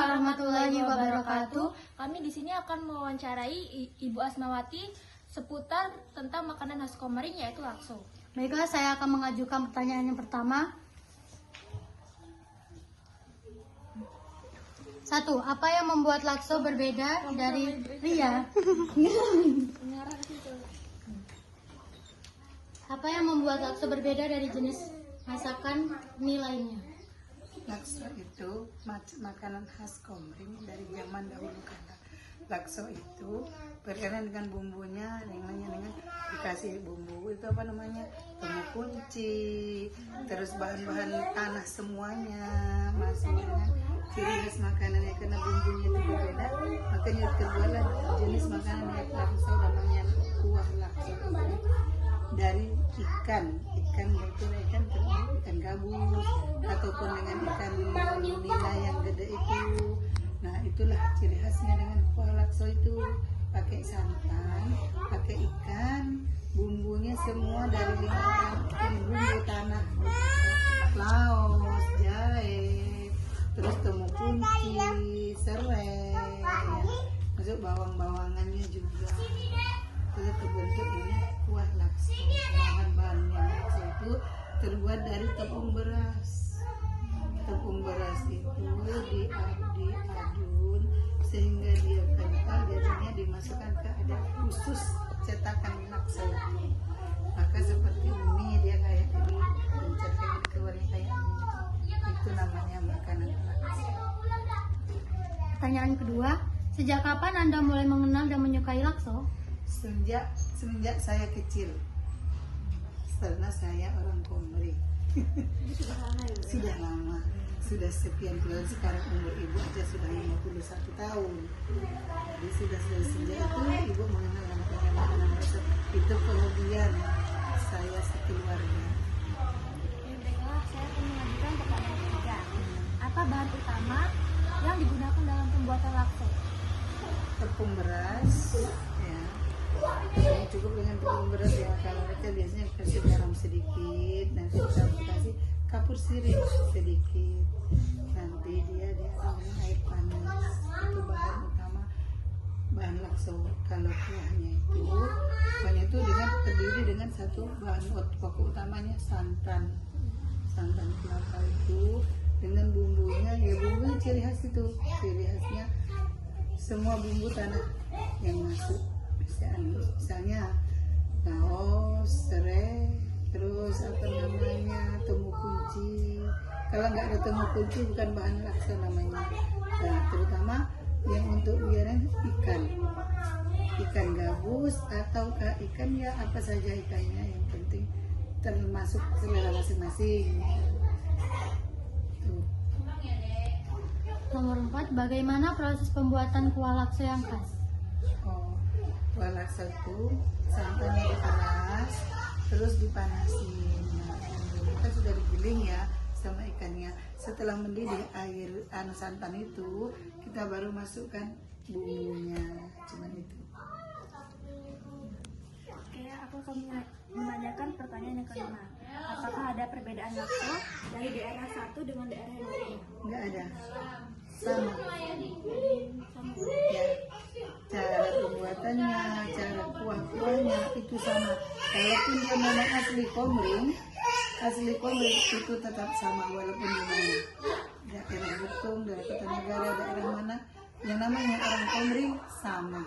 warahmatullahi wabarakatuh. Kami di sini akan mewawancarai Ibu Asmawati seputar tentang makanan khas Komering yaitu lakso. Baiklah, saya akan mengajukan pertanyaan yang pertama. 1. Apa yang membuat lakso berbeda dari Ria? Apa yang membuat lakso berbeda dari jenis masakan mie lainnya? Lakso itu makanan khas Komering dari zaman dahulu kala. Lakso itu berkaitan dengan bumbunya, dengan dikasih bumbu itu apa namanya, temu kunci, terus bahan-bahan tanah semuanya masuk dengan ciri khas makanannya karena bumbunya itu berbeda, makanya terbuatlah jenis makanan yang lakso namanya kuah lakso itu dari ikan yaitu ikan gabus ataupun dengan ikan nila yang gede itu. Nah, itulah ciri khasnya dengan kuah lakso itu, pakai santan, pakai ikan, bumbunya semua dari bumbu tanah, laos, jahe, terus temu kunci, serai, masuk bawang-bawangannya juga. Terus terbentuk ini kuah lakso. Bahan-bahannya lakso itu terbuat dari tepung beras. Tepung beras itu diadun sehingga dia kental, jadinya dimasukkan ke ada khusus cetakan lakso itu. Maka seperti mie dia kayak ini, dicetak keluarnya kayak ini. Itu namanya makanan lakso. Pertanyaan kedua, sejak kapan Anda mulai mengenal dan menyukai lakso? Semenjak saya kecil, karena saya orang Komering. Sudah lama, sudah sekian bulan. Sekarang umur ibu aja sudah 51 tahun. Jadi sudah sejak itu ibu mengenal namanya makanan lakso. Itu kelebihan saya sekeluarga. Baiklah, saya akan mengajukan pertanyaan ketiga. Apa bahan utama yang digunakan dalam pembuatan lakso? Tepung beras, ya. Yang cukup dengan tepung beras ya. Kalau mereka biasanya kasih garam sedikit, nanti kita kasih kapur sirih sedikit, nanti dia akan dengan air panas. Itu bahan utama bahan lakso. Kalau kuahnya itu terdiri dengan satu bahan pokok utamanya santan kelapa itu dengan bumbunya, ya bumbunya ciri khas itu, ciri khasnya semua bumbu tanah yang masuk. Misalnya laos, serai, terus apa namanya, temu kunci. Kalau nggak ada temu kunci bukan bahan lakso namanya. Nah, terutama yang untuk biaran ikan gabus atau ikan ya apa saja ikannya, yang penting termasuk selera masing-masing. Nomor 4, bagaimana proses pembuatan kuah lakso yang khas? Kuah lakso itu santannya diperas, terus dipanasin. Nah, kita sudah digiling ya sama ikannya. Setelah mendidih air santan itu, kita baru masukkan bumbunya. Cuman itu. Oke, aku akan menanyakan pertanyaan yang kelima. Apakah ada perbedaan lakso dari daerah satu dengan daerah yang lain? Enggak ada. Sama. Ya. Cara pembuatannya, cara kuah-kuahnya itu sama. Walaupun dia memang asli Komering itu tetap sama walaupun di mana. Daerah Butung, daerah Kertanegara, daerah mana, yang namanya orang Komering sama.